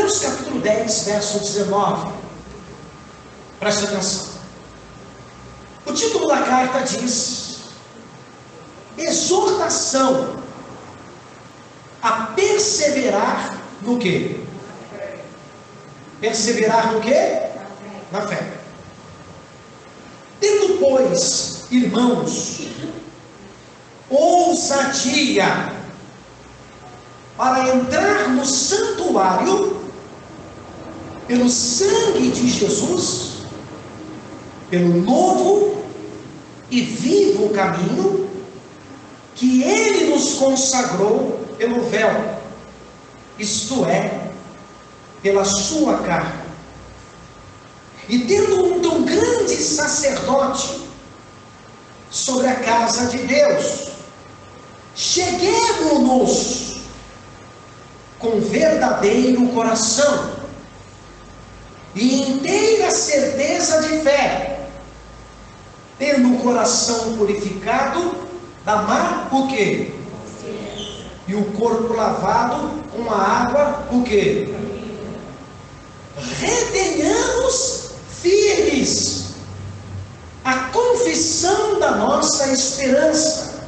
Hebreus capítulo 10, verso 19. Preste atenção. O título da carta diz: exortação a perseverar no quê? Perseverar no quê? Na fé. Tendo, pois, irmãos, ousadia para entrar no santuário pelo sangue de Jesus, pelo novo e vivo caminho que Ele nos consagrou pelo véu, isto é, pela sua carne. E tendo um tão grande sacerdote sobre a casa de Deus, cheguemo-nos com verdadeiro coração e inteira certeza de fé, tendo o coração purificado da má, o quê? E o corpo lavado com a água, o quê? Retenhamos firmes a confissão da nossa esperança,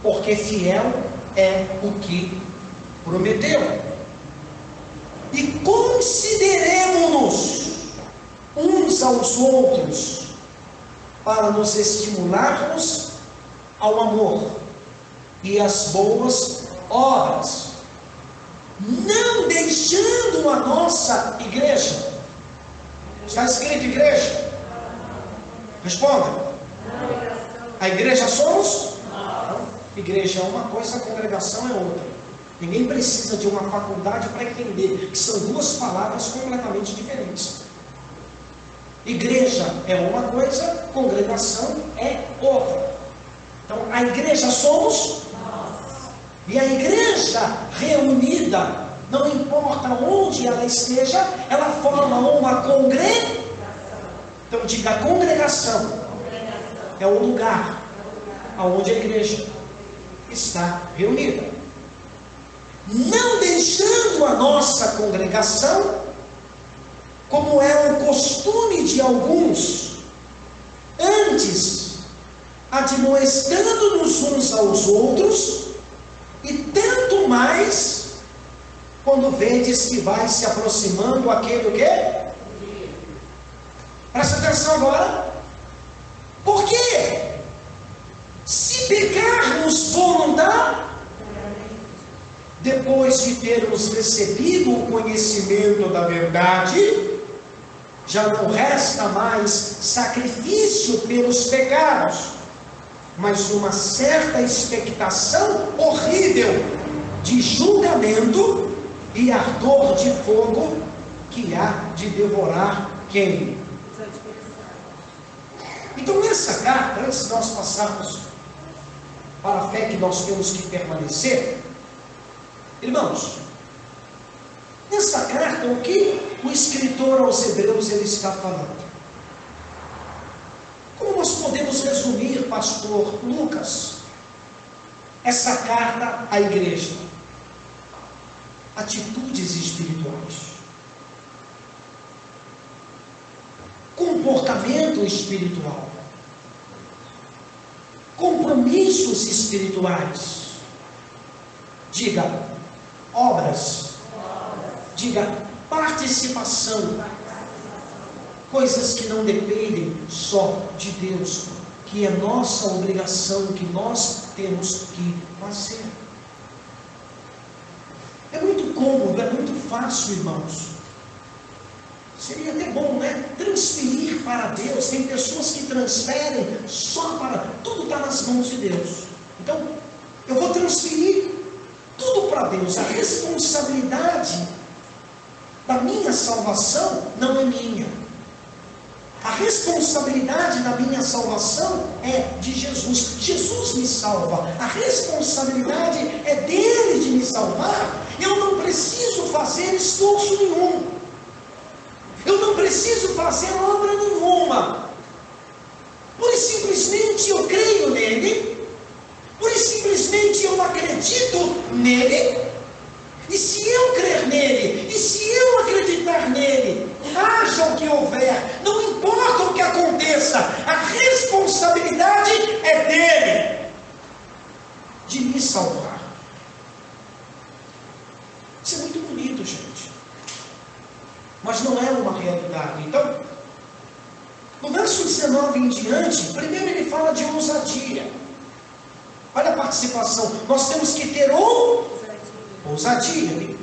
porque fiel é o que prometeu. E consideremo-nos uns aos outros para nos estimularmos ao amor e às boas obras, não deixando a nossa igreja. Está escrito igreja? Responda. A igreja somos? Não. Igreja é uma coisa, a congregação é outra. Ninguém precisa de uma faculdade para entender que são duas palavras completamente diferentes. Igreja é uma coisa, congregação é outra. Então, a igreja somos nós. E a igreja reunida, não importa onde ela esteja, ela forma uma congregação. Então, diga, a congregação é o lugar onde a igreja está reunida. Não deixando a nossa congregação, como é o costume de alguns, antes admoestando-nos uns aos outros, e tanto mais quando vedes que vai se aproximando aquele o quê? Presta atenção agora. Por quê? Se pecarmos voluntariamente, depois de termos recebido o conhecimento da verdade, já não resta mais sacrifício pelos pecados, mas uma certa expectação horrível de julgamento e ardor de fogo que há de devorar quem? Então, nessa carta, antes de nós passarmos para a fé que nós temos que permanecer, irmãos, nessa carta, o que o escritor aos Hebreus ele está falando? Como nós podemos resumir, pastor Lucas, essa carta à igreja? Atitudes espirituais, comportamento espiritual, compromissos espirituais. Diga, obras. Diga, participação. Coisas que não dependem só de Deus, que é nossa obrigação, que nós temos que fazer. É muito cômodo, é muito fácil, irmãos. Seria até bom, né? Transferir para Deus. Tem pessoas que transferem só para... Tudo está nas mãos de Deus. Então, eu vou transferir tudo para Deus. A responsabilidade da minha salvação não é minha. A responsabilidade da minha salvação é de Jesus. Jesus me salva. A responsabilidade é dele de me salvar. Eu não preciso fazer esforço nenhum. Eu não preciso fazer obra nenhuma. Pura e simplesmente eu creio nele. Pura e simplesmente eu acredito nele. E se eu crer nele, e se eu acreditar nele, haja o que houver, não importa o que aconteça, a responsabilidade é dele de me salvar. Isso é muito bonito, gente, mas não é uma realidade. Então, no verso 19 em diante, primeiro ele fala de ousadia. Olha a participação. Nós temos que ter ousadia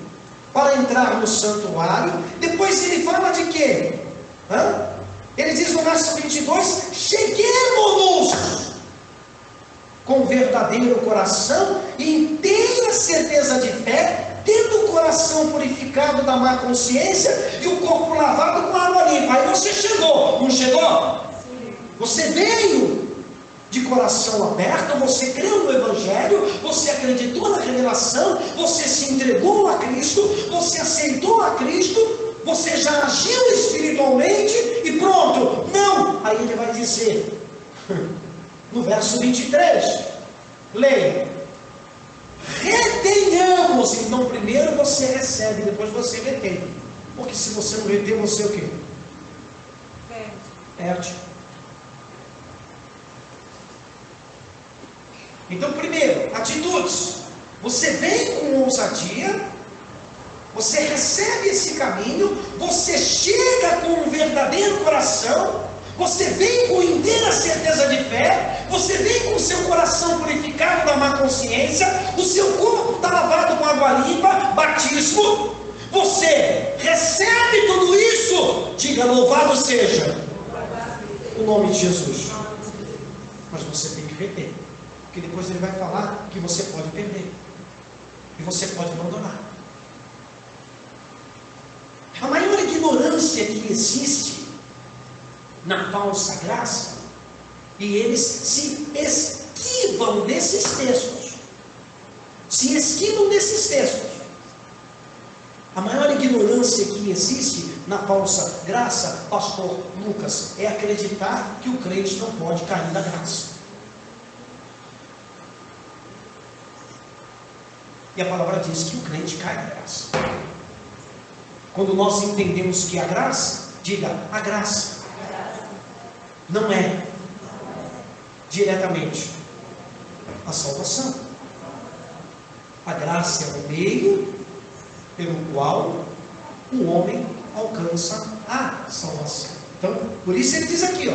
para entrar no santuário. Depois ele fala de quê? Ele diz no verso 22: cheguemos-nos com verdadeiro coração e inteira certeza de fé, tendo o coração purificado da má consciência e o corpo lavado com água limpa. Aí você chegou, não chegou? Você veio de coração aberto, você creu no Evangelho, você acreditou na revelação, você se entregou a Cristo, você aceitou a Cristo, você já agiu espiritualmente e pronto. Não! Aí ele vai dizer, no verso 23, leia: retenhamos. Então primeiro você recebe, depois você retém. Porque se você não reter, você o quê? Perde. Então, primeiro, atitudes. Você vem com ousadia, você recebe esse caminho, você chega com um verdadeiro coração, você vem com inteira certeza de fé, você vem com o seu coração purificado da má consciência, o seu corpo está lavado com água limpa, batismo, você recebe tudo isso, diga: louvado seja o nome de Jesus. Mas você tem que reter. Porque depois ele vai falar que você pode perder. E você pode abandonar. A maior ignorância que existe na falsa graça, e eles se esquivam desses textos. Se esquivam desses textos. A maior ignorância que existe na falsa graça, pastor Lucas, é acreditar que o crente não pode cair da graça. E a palavra diz que o crente cai da graça. Quando nós entendemos que a graça, diga: a graça não é diretamente a salvação. A graça é o meio pelo qual o homem alcança a salvação. Então, por isso ele diz aqui,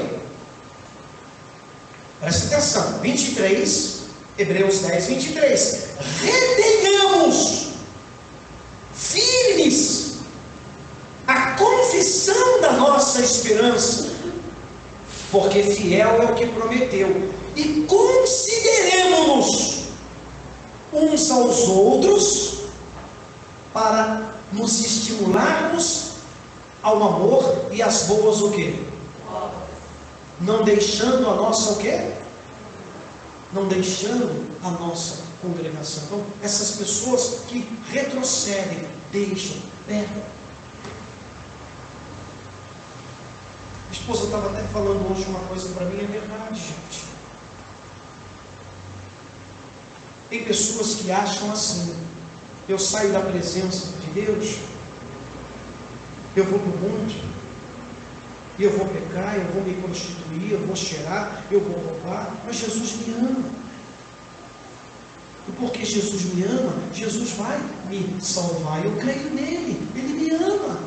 presta atenção, 23, Hebreus 10, 23. Retenhamos firmes a confissão da nossa esperança, porque fiel é o que prometeu, e consideremos-nos uns aos outros para nos estimularmos ao amor e às boas o quê? Não deixando a nossa o quê? Não deixando a nossa congregação. Então, essas pessoas que retrocedem, deixam, perdem. A esposa estava até falando hoje uma coisa para mim, é verdade, gente. Tem pessoas que acham assim: eu saio da presença de Deus, eu vou para o mundo, e eu vou pecar, eu vou me prostituir, eu vou cheirar, eu vou roubar, mas Jesus me ama. E porque Jesus me ama, Jesus vai me salvar. Eu creio nele, ele me ama.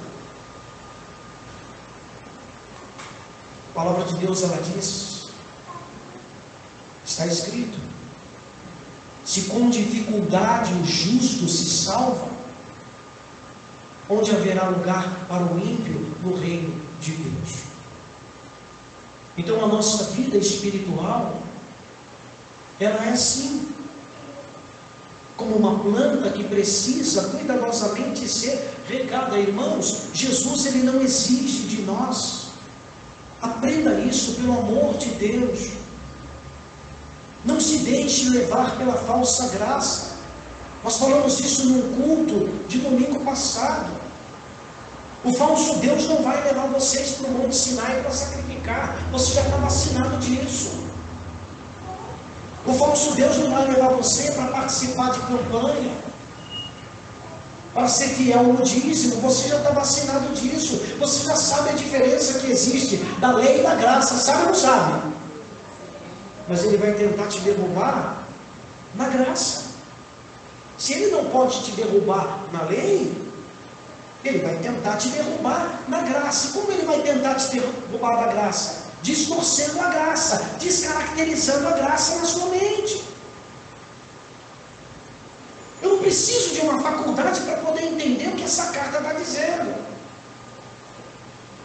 A palavra de Deus, ela diz, está escrito: se com dificuldade o justo se salva, onde haverá lugar para o ímpio no reino de Deus? Então a nossa vida espiritual, ela é assim, como uma planta que precisa cuidadosamente ser regada. Irmãos, Jesus, ele não exige de nós, aprenda isso pelo amor de Deus. Não se deixe levar pela falsa graça. Nós falamos isso num culto de domingo passado. O falso Deus não vai levar vocês para o Monte Sinai para sacrificar. Você já está vacinado disso. O falso Deus não vai levar você para participar de campanha. para ser fiel no dízimo. Você já está vacinado disso. Você já sabe a diferença que existe da lei e da graça. Sabe ou não sabe? Mas ele vai tentar te derrubar na graça. Se ele não pode te derrubar na lei, ele vai tentar te derrubar na graça. Como ele vai tentar te derrubar da graça? Distorcendo a graça, descaracterizando a graça na sua mente. Eu não preciso de uma faculdade para poder entender o que essa carta está dizendo.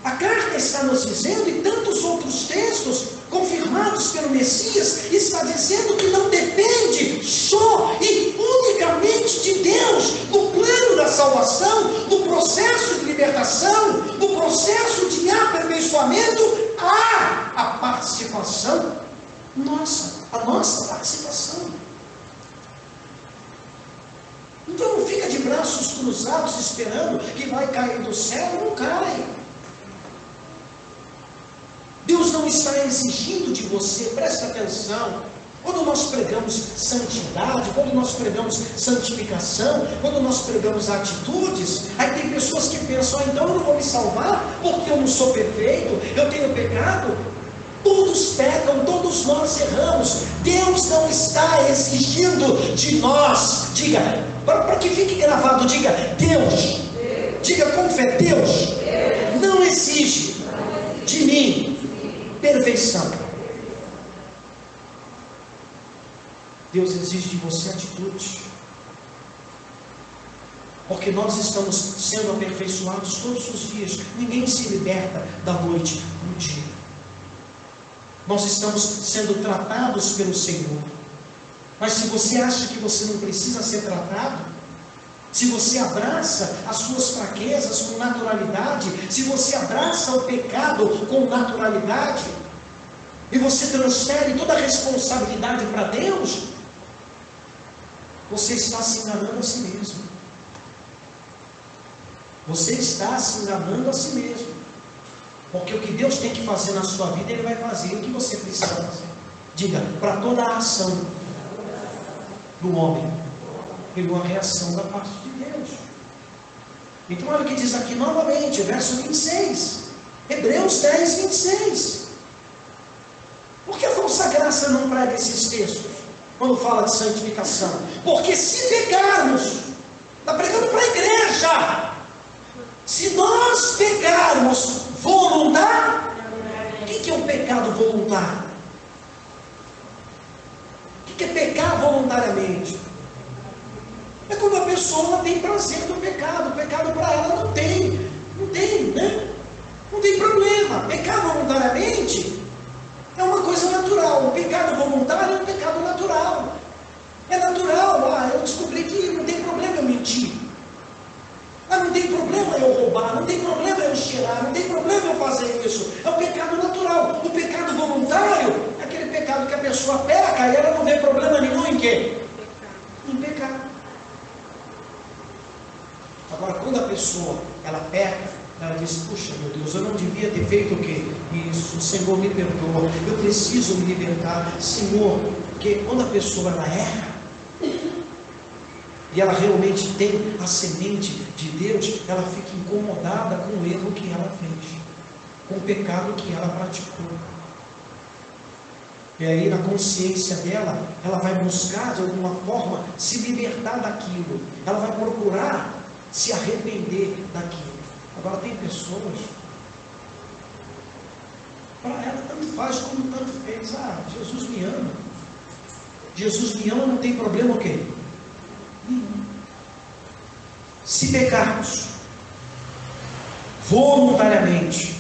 A carta está nos dizendo, e tantos outros textos confirmados pelo Messias, está dizendo que não depende só e unicamente de Deus no plano da salvação, no processo de libertação, no processo de aperfeiçoamento. Há a participação nossa, a nossa participação. Então não fica de braços cruzados esperando que vai cair do céu. Não cai. Deus não está exigindo de você, presta atenção, quando nós pregamos santidade, quando nós pregamos santificação, quando nós pregamos atitudes, aí tem pessoas que pensam, então eu não vou me salvar, porque eu não sou perfeito, eu tenho pecado. Todos pecam, todos nós erramos. Deus não está exigindo de nós, diga, para que fique gravado, diga, Deus, diga com fé, Deus não exige de mim perfeição. Deus exige de você atitude, porque nós estamos sendo aperfeiçoados todos os dias. Ninguém se liberta da noite no dia. Nós estamos sendo tratados pelo Senhor. Mas se você acha que você não precisa ser tratado, se você abraça as suas fraquezas com naturalidade, se você abraça o pecado com naturalidade, e você transfere toda a responsabilidade para Deus, você está se enganando a si mesmo. Você está se enganando a si mesmo. Porque o que Deus tem que fazer na sua vida, Ele vai fazer. O que você precisa fazer? Diga, para toda a ação do homem, teve uma reação da parte de Deus. Então olha o que diz aqui novamente, verso 26. Hebreus 10, 26. Por que a falsa graça não prega esses textos? Quando fala de santificação? Porque se pecarmos, está pregando para a igreja. Se nós pecarmos voluntário, o que é um pecado voluntário? O que é pecar voluntariamente? É quando a pessoa tem prazer no pecado. O pecado para ela não tem, né? Não tem problema. Pecar voluntariamente é uma coisa natural. O pecado voluntário é um pecado natural. É natural. Eu descobri que não tem problema eu mentir. Não tem problema eu roubar, não tem problema eu cheirar, não tem problema eu fazer isso. É um pecado natural. O pecado voluntário é aquele pecado que a pessoa peca e ela não vê problema nenhum em quê? Em pecar. Agora, quando a pessoa, ela peca, ela diz, puxa meu Deus, eu não devia ter feito o quê? Isso, o Senhor me perdoa, eu preciso me libertar, Senhor, porque quando a pessoa ela erra, e ela realmente tem a semente de Deus, ela fica incomodada com o erro que ela fez, com o pecado que ela praticou. E aí na consciência dela, ela vai buscar de alguma forma se libertar daquilo, ela vai procurar se arrepender daquilo. Agora tem pessoas, para ela tanto faz como tanto fez. Jesus me ama. Jesus me ama, não tem problema o quê? Se pecarmos voluntariamente,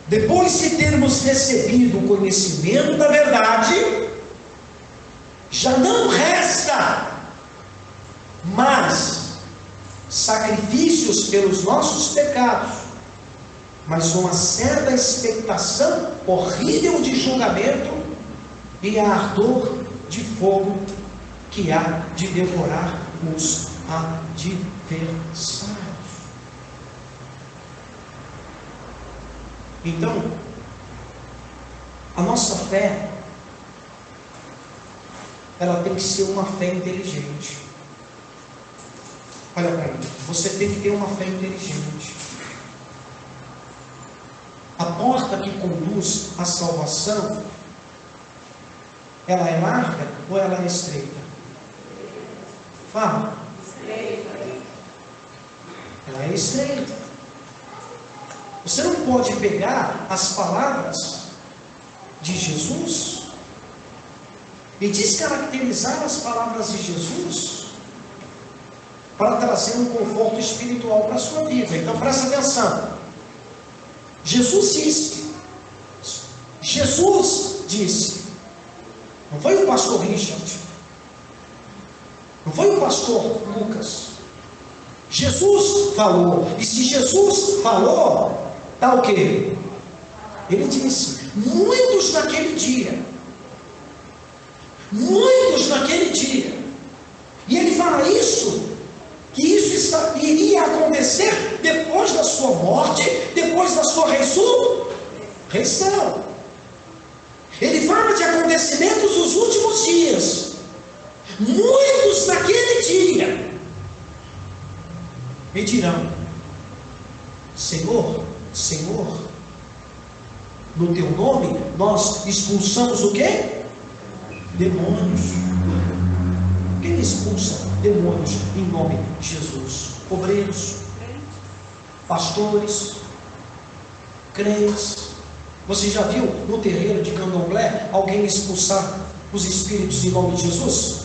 depois de termos recebido o conhecimento da verdade, já não resta mais sacrifícios pelos nossos pecados, mas uma certa expectação horrível de julgamento e a ardor de fogo que há de devorar os adversários. Então, a nossa fé, ela tem que ser uma fé inteligente. Olha para mim, você tem que ter uma fé inteligente. A porta que conduz à salvação, ela é larga ou ela é estreita? Fala. Ela é estreita. Você não pode pegar as palavras de Jesus e descaracterizar as palavras de Jesus para trazer um conforto espiritual para a sua vida. Então presta atenção. Jesus disse, não foi o pastor Richard, não foi o pastor Lucas. Jesus falou, e se Jesus falou, está o quê? Ele disse, muitos naquele dia, e ele fala isso, que isso iria acontecer depois da sua morte, depois da sua ressurreição. Ele fala de acontecimentos dos últimos dias. Muitos naquele dia me dirão, Senhor, Senhor, no teu nome nós expulsamos o quê? Demônios. Quem expulsa demônios em nome de Jesus? Obreiros, pastores, crentes. Você já viu no terreiro de Candomblé alguém expulsar os espíritos em nome de Jesus?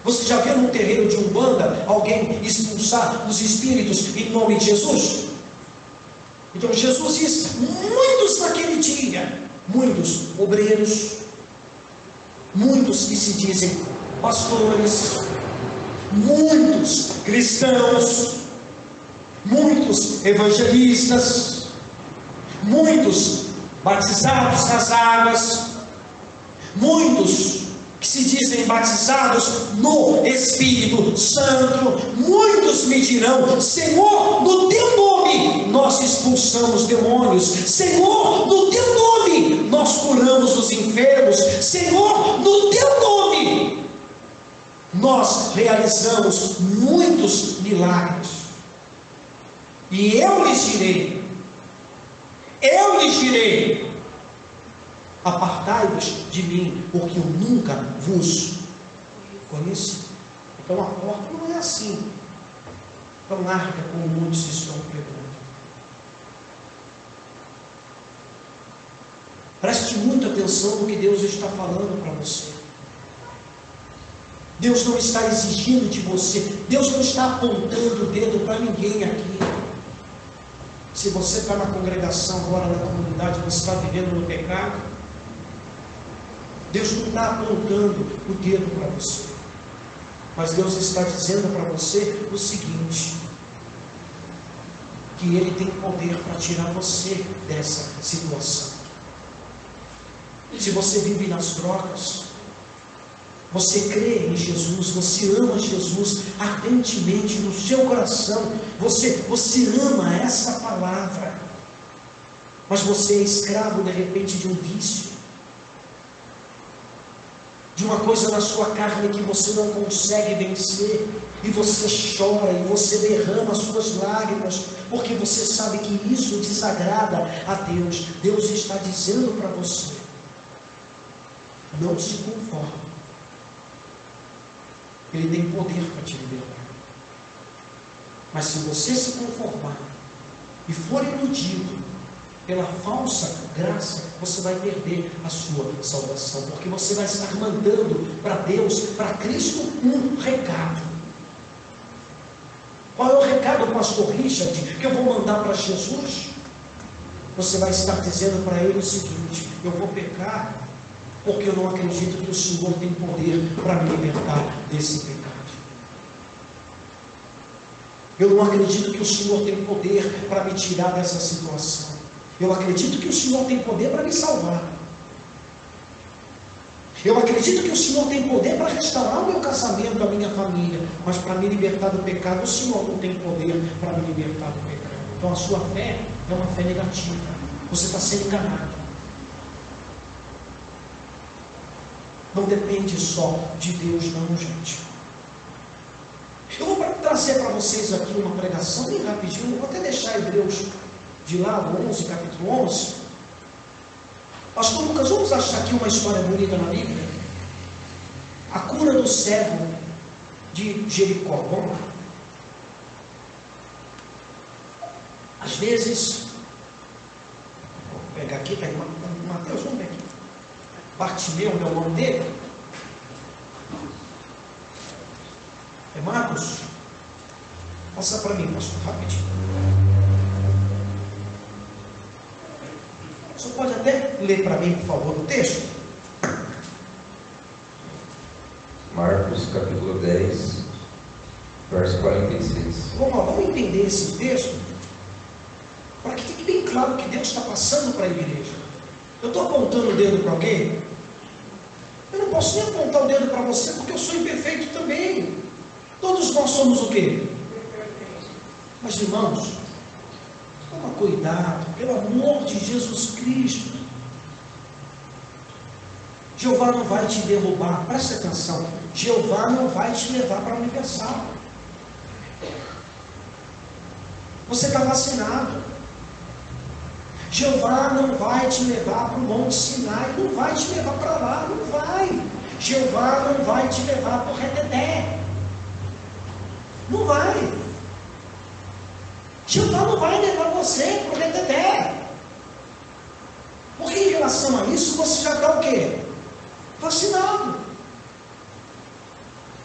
Você já viu no terreiro de Umbanda alguém expulsar os espíritos em nome de Jesus? Então Jesus diz, muitos naquele dia, muitos obreiros, muitos que se dizem pastores, muitos cristãos, muitos evangelistas, muitos batizados nas águas, muitos que se dizem batizados no Espírito Santo, muitos me dirão, Senhor, no teu nome nós expulsamos demônios, Senhor, no teu nome nós curamos os enfermos, Senhor, no teu nome nós realizamos muitos milagres. E eu lhes direi, apartai-vos de mim, porque eu nunca vos conheci. Então a porta não é assim, tão larga como muitos estão pregando. Preste muita atenção no que Deus está falando para você. Deus não está exigindo de você, Deus não está apontando o dedo para ninguém aqui. Se você está na congregação, agora na comunidade, você está vivendo no pecado, Deus não está apontando o dedo para você, mas Deus está dizendo para você o seguinte, que Ele tem poder para tirar você dessa situação. Se você vive nas drogas, você crê em Jesus, você ama Jesus ardentemente no seu coração, você ama essa palavra, mas você é escravo de repente de um vício, de uma coisa na sua carne que você não consegue vencer, e você chora, e você derrama as suas lágrimas, porque você sabe que isso desagrada a Deus. Deus está dizendo para você, não se conforme. Ele tem poder para te libertar. Mas se você se conformar e for iludido pela falsa graça, você vai perder a sua salvação, porque você vai estar mandando para Deus, para Cristo, um recado. Qual é o recado, pastor Richard, que eu vou mandar para Jesus? Você vai estar dizendo para Ele o seguinte, eu vou pecar porque eu não acredito que o Senhor tem poder para me libertar desse pecado. Eu não acredito que o Senhor tem poder para me tirar dessa situação. Eu acredito que o Senhor tem poder para me salvar. Eu acredito que o Senhor tem poder para restaurar o meu casamento, a minha família, mas para me libertar do pecado, o Senhor não tem poder para me libertar do pecado. Então a sua fé é uma fé negativa. Você está sendo enganado. Não depende só de Deus, não, gente. Eu vou trazer para vocês aqui uma pregação bem rapidinho. Vou até deixar Hebreus de lado, 11, capítulo 11. Pastor Lucas, vamos achar aqui uma história bonita na Bíblia? A cura do cego de Jericó. Vamos lá. Às vezes, vou pegar aqui, está em Mateus, vamos ver aqui. Bartimeu é o nome dele. É Marcos? Passa para mim, pastor, rapidinho. Você pode até ler para mim, por favor, o texto? Marcos capítulo 10, verso 46. Vamos lá, vamos entender esse texto, para que fique bem claro o que Deus está passando para a igreja. Eu estou apontando o dedo para alguém? Eu não posso nem apontar o dedo para você, porque eu sou imperfeito também. Todos nós somos o quê? Mas irmãos, toma cuidado, pelo amor de Jesus Cristo. Jeová não vai te derrubar, preste atenção. Jeová não vai te levar para a Universal. Você está vacinado. Jeová não vai te levar para o Monte Sinai, não vai te levar para lá, não vai. Jeová não vai te levar para o Reteté. Não vai. Jeová não vai levar você para o Reteté. Porque em relação a isso, você já está o quê? Vacinado.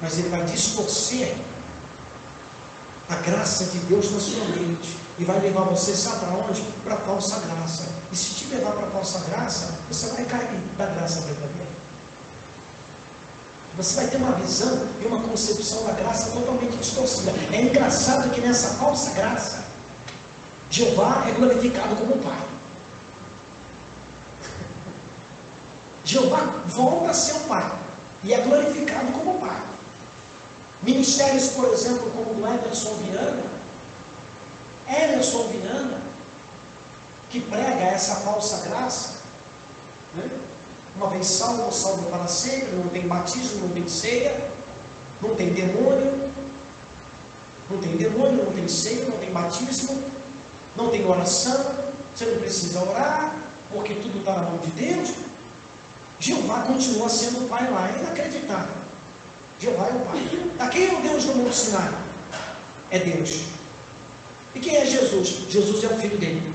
Mas ele vai distorcer a graça de Deus na sua mente e vai levar você, sabe para onde? Para a falsa graça. E se te levar para a falsa graça, você vai cair da graça verdadeira. Você vai ter uma visão e uma concepção da graça totalmente distorcida. É engraçado que nessa falsa graça, Jeová é glorificado como Pai. Jeová volta a ser o Pai e é glorificado como Pai. Ministérios, por exemplo, como o Emerson Viana, que prega essa falsa graça, né? Uma vez salvo, salvo para sempre, não tem batismo, não tem ceia, não tem demônio, não tem ceia, não tem batismo, não tem oração, você não precisa orar, porque tudo está na mão de Deus. Jeová continua sendo o Pai lá, é inacreditável. Jeová é o Pai. Quem é o Deus do Monte Sinai? É Deus. E quem é Jesus? Jesus é o Filho dele.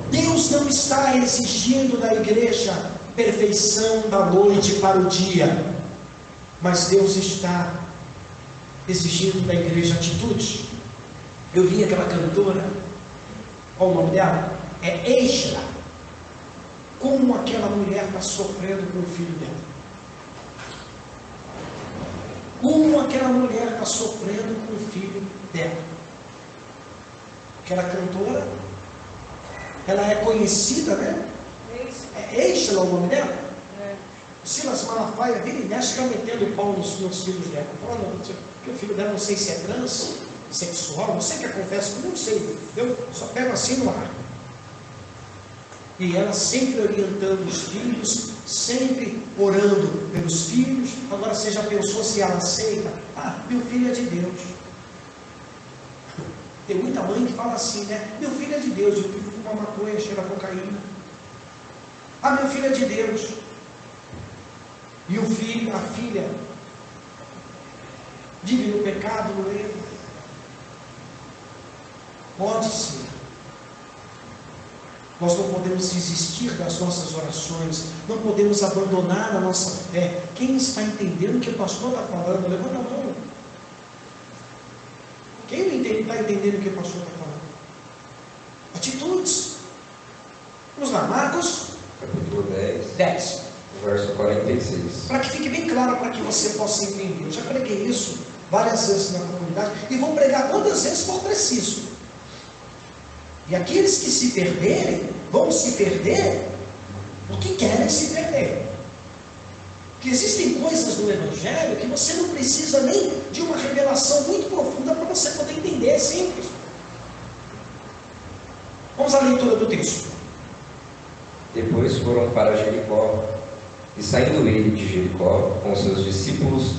Deus não está exigindo da igreja perfeição da noite para o dia, mas Deus está exigindo da igreja atitudes. Eu vi aquela cantora, qual o nome dela? É Eixa. Como aquela mulher está sofrendo com o filho dela. Como aquela mulher está sofrendo com o filho dela. Aquela cantora, ela é conhecida, né? É Eixa o nome dela? O Silas Malafaia vira e mexe, fica metendo o pau nos filhos dela. Porque o filho dela, não sei se é transexual, não sei o que acontece, não sei. Eu só pego assim no ar. E ela sempre orientando os filhos, sempre orando pelos filhos. Agora você já pensou se ela aceita? Meu filho é de Deus. Tem muita mãe que fala assim, né? Meu filho é de Deus, o filho fuma maconha, cheira cocaína. Meu filho é de Deus. E o filho, a filha, vive no pecado, no erro. Pode ser. Nós não podemos desistir das nossas orações, não podemos abandonar a nossa fé. Quem está entendendo o que o pastor está falando? Levanta a mão. Quem não está entendendo o que o pastor está falando? Atitudes. Vamos lá, Marcos Capítulo 10, 10. verso 46. Para que fique bem claro, para que você possa entender. Eu já preguei isso várias vezes na comunidade e vou pregar quantas vezes for preciso. E aqueles que se perderem, vão se perder porque querem se perder. Que existem coisas no Evangelho que você não precisa nem de uma revelação muito profunda para você poder entender, é simples. Vamos à leitura do texto. Depois foram para Jericó, e saindo ele de Jericó com seus discípulos,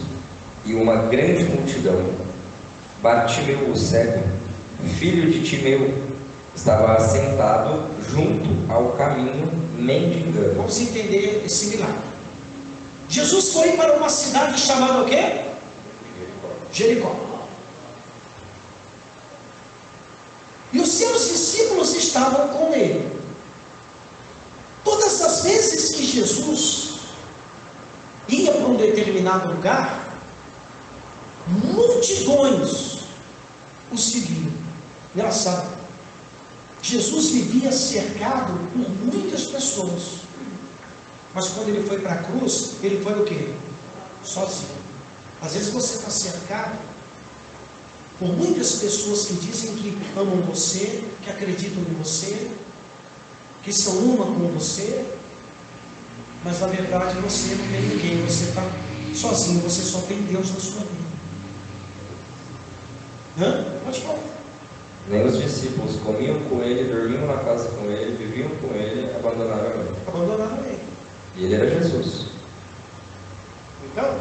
e uma grande multidão. Bartimeu, o cego, filho de Timeu, estava assentado junto ao caminho, mendigando. Vamos entender esse milagre. Jesus foi para uma cidade chamada o quê? Jericó. E os seus discípulos estavam com ele. Todas as vezes que Jesus ia para um determinado lugar, multidões o seguiam. Engraçado. Jesus vivia cercado por muitas pessoas. Mas quando ele foi para a cruz, ele foi o quê? Sozinho. Às vezes você está cercado por muitas pessoas que dizem que amam você, que acreditam em você, que são uma com você, mas na verdade você não tem ninguém, você está sozinho, você só tem Deus na sua vida. Pode falar. Nem os discípulos comiam com ele, dormiam na casa com ele, viviam com ele, abandonaram ele. Abandonaram ele. E ele era Jesus. Então,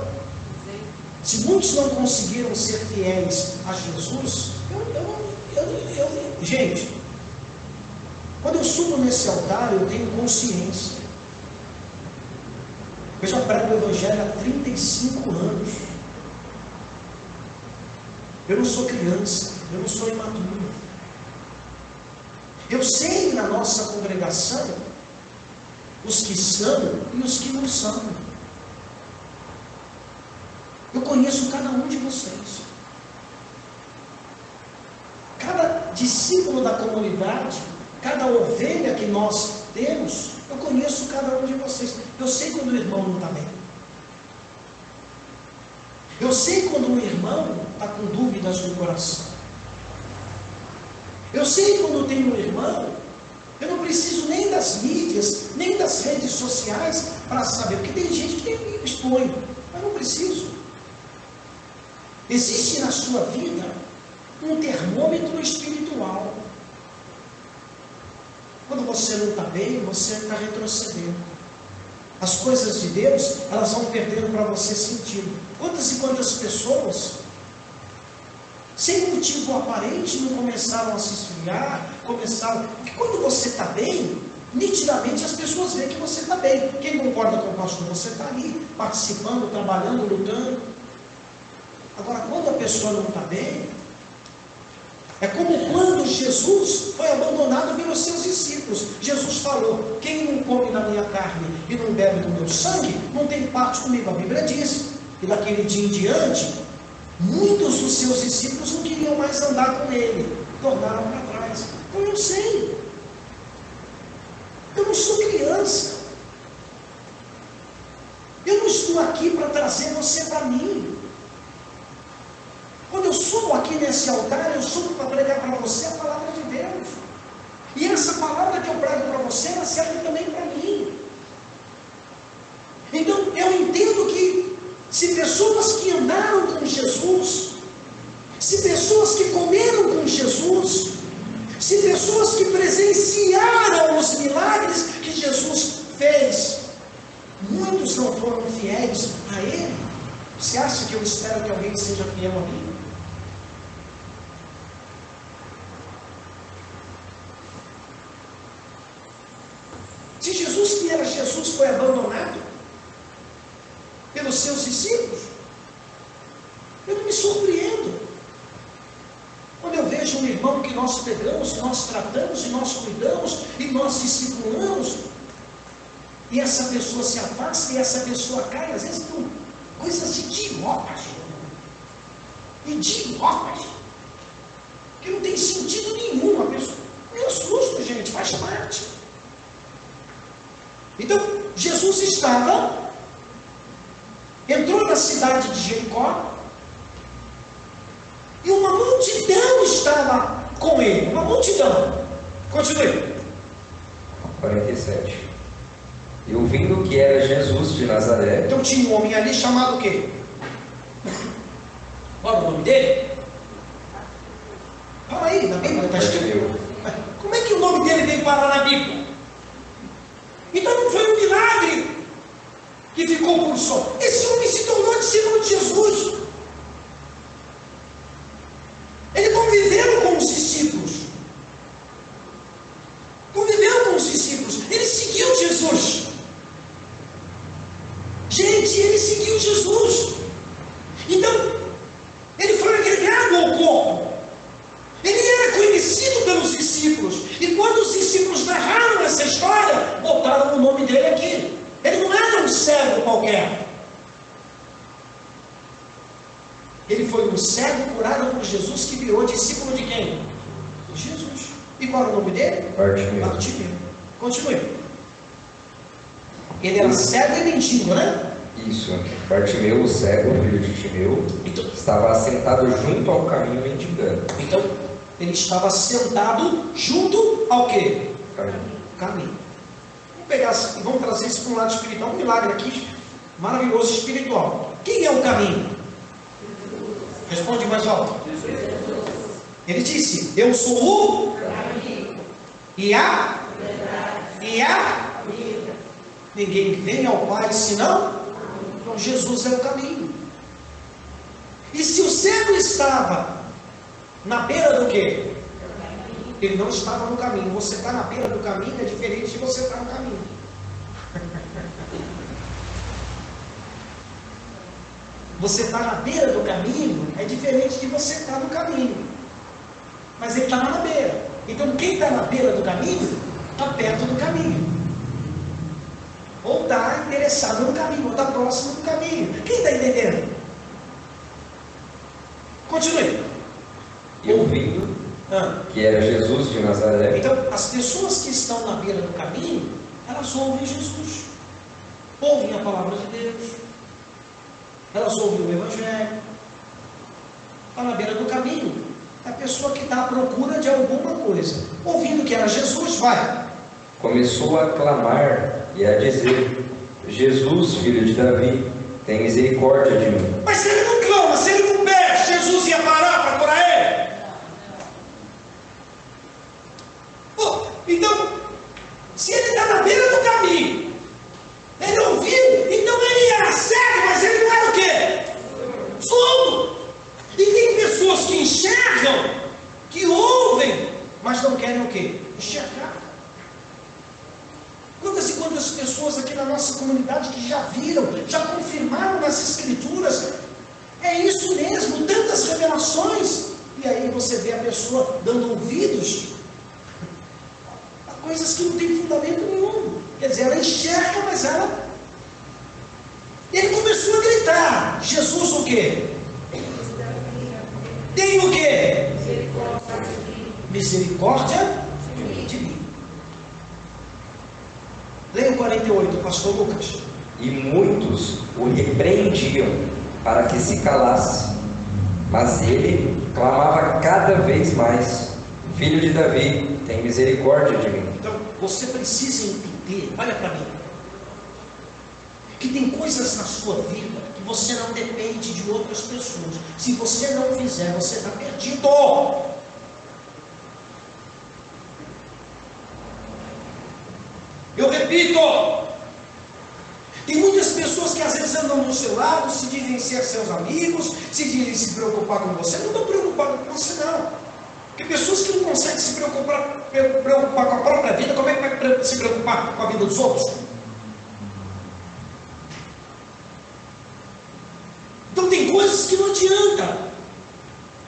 se muitos não conseguiram ser fiéis a Jesus, gente, quando eu subo nesse altar, eu tenho consciência. Eu já prego o Evangelho há 35 anos. Eu não sou criança, eu não sou imaturo. Eu sei na nossa congregação os que são e os que não são. Eu conheço cada um de vocês. Cada discípulo da comunidade, cada ovelha que nós temos, eu conheço cada um de vocês. Eu sei quando o irmão não está bem. Eu sei quando o irmão está com dúvidas no coração. Eu sei quando tem um irmão, eu não preciso nem das mídias, nem das redes sociais para saber, porque tem gente que expõe, mas não preciso. Existe na sua vida um termômetro espiritual. Quando você não está bem, você está retrocedendo. As coisas de Deus, elas vão perdendo para você sentido. Quantas e quantas pessoas, sem motivo aparente, não começaram a se esfriar, porque quando você está bem, nitidamente as pessoas veem que você está bem. Quem concorda com o pastor, você está ali, participando, trabalhando, lutando. Agora, quando a pessoa não está bem, é como quando Jesus foi abandonado pelos seus discípulos. Jesus falou: quem não come da minha carne e não bebe do meu sangue, não tem parte comigo. A Bíblia diz. E daquele dia em diante, muitos dos seus discípulos não queriam mais andar com ele, tornaram para trás. Então eu sei, eu não sou criança, eu não estou aqui para trazer você para mim. Quando eu subo aqui nesse altar, eu subo para pregar para você a palavra de Deus. E essa palavra que eu prego para você, ela serve também para mim. Então eu entendo que se pessoas que andaram com Jesus, se pessoas que comeram com Jesus, se pessoas que presenciaram os milagres que Jesus fez, muitos não foram fiéis a Ele. Você acha que eu espero que alguém seja fiel a mim? Se Jesus, que era Jesus, foi abandonado pelos seus discípulos, eu não me surpreendo quando eu vejo um irmão que nós pegamos, nós tratamos, e nós cuidamos, e nós discipulamos, e essa pessoa se afasta, e essa pessoa cai, às vezes por coisas idiotas, que não tem sentido nenhum. A pessoa, meu susto, gente, faz parte. Então, Jesus entrou na cidade de Jericó, e uma multidão estava com ele, uma multidão. Continue. 47. E ouvindo que era Jesus de Nazaré. Então tinha um homem ali chamado o quê? Qual é o nome dele? Fala aí, na Bíblia está escrito. Como é que o nome dele veio parar na Bíblia? Então não foi um milagre que ficou por só. Esse homem se tornou discípulo de Jesus. Ele foi um cego curado por Jesus, que virou discípulo de quem? De Jesus. E qual era o nome dele? Bartimeu. Bartimeu. Continue. Ele era cego e mendigo, né? Isso. Bartimeu, o cego, filho de Timeu, Então, estava assentado junto ao caminho mendigando. então, ele estava sentado junto ao quê? Caminho. Vamos pegar e vamos trazer isso para um lado espiritual. Um milagre aqui maravilhoso espiritual. Quem é o caminho? Responde mais alto. Ele disse: eu sou o caminho e a vida. Ninguém vem ao Pai senão. Então Jesus é o caminho. E se o cego estava na beira do quê? Ele não estava no caminho. Você está na beira do caminho é diferente de você estar no caminho. Você está na beira do caminho é diferente de você estar no caminho. Mas ele está na beira. Então quem está na beira do caminho está perto do caminho. Ou está interessado no caminho, ou está próximo do caminho. Quem está entendendo? Continue. E ouvindo que era Jesus de Nazaré. Então, as pessoas que estão na beira do caminho, elas ouvem Jesus, ouvem a palavra de Deus, elas ouvem o Evangelho. Está na beira do caminho. É a pessoa que está à procura de alguma coisa. Ouvindo que era Jesus, vai. Começou a clamar e a dizer: Jesus, filho de Davi, tem misericórdia de mim. Mas se ele não clama, se ele não pede, Jesus ia parar para curar ele? Então, se ele está na beira do caminho, ele ouviu, então ele era cego, mas ele não era o quê? Surdo. E tem pessoas que enxergam, que ouvem, mas não querem o quê? Enxergar. Quantas e quantas pessoas aqui na nossa comunidade que já viram, já confirmaram nas escrituras, é isso mesmo, tantas revelações, e aí você vê a pessoa dando ouvidos a coisas que não tem fundamento nenhum. Quer dizer, ela enxerga, mas ela... Ele começou a gritar: Jesus o quê? Tem o quê? Misericórdia de mim. Leia o 48, pastor Lucas. E muitos o repreendiam para que se calasse, mas ele clamava cada vez mais: Filho de Davi, tem misericórdia de mim. Então, você precisa entender, olha para mim, que tem coisas na sua vida que você não depende de outras pessoas. Se você não fizer, você está perdido. Eu repito, tem muitas pessoas que às vezes andam do seu lado, se dizem ser seus amigos, se dizem se preocupar com você. Não estou preocupado com você, não. Porque pessoas que não conseguem se preocupar com a própria vida, como é que vai se preocupar com a vida dos outros? Então tem coisas que não adianta.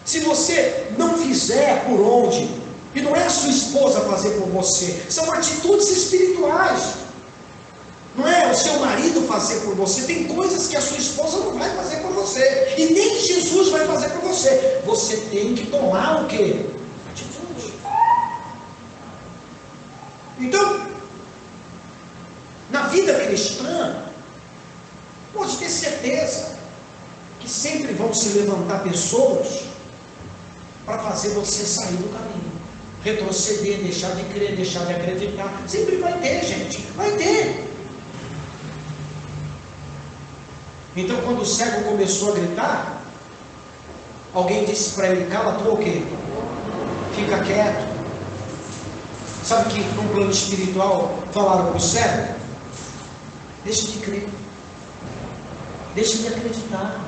Se você não fizer por onde, e não é a sua esposa fazer por você, são atitudes espirituais. Não é o seu marido fazer por você. Tem coisas que a sua esposa não vai fazer por você, e nem Jesus vai fazer por você. Você tem que tomar o quê? Atitude. Então, na vida cristã, pode ter certeza que sempre vão se levantar pessoas para fazer você sair do caminho, retroceder, deixar de crer, deixar de acreditar. Sempre vai ter, gente, vai ter. Então, quando o cego começou a gritar, alguém disse para ele: cala tu, o quê? Fica quieto. Sabe que no plano espiritual falaram para o cego: deixa de crer, deixa de acreditar.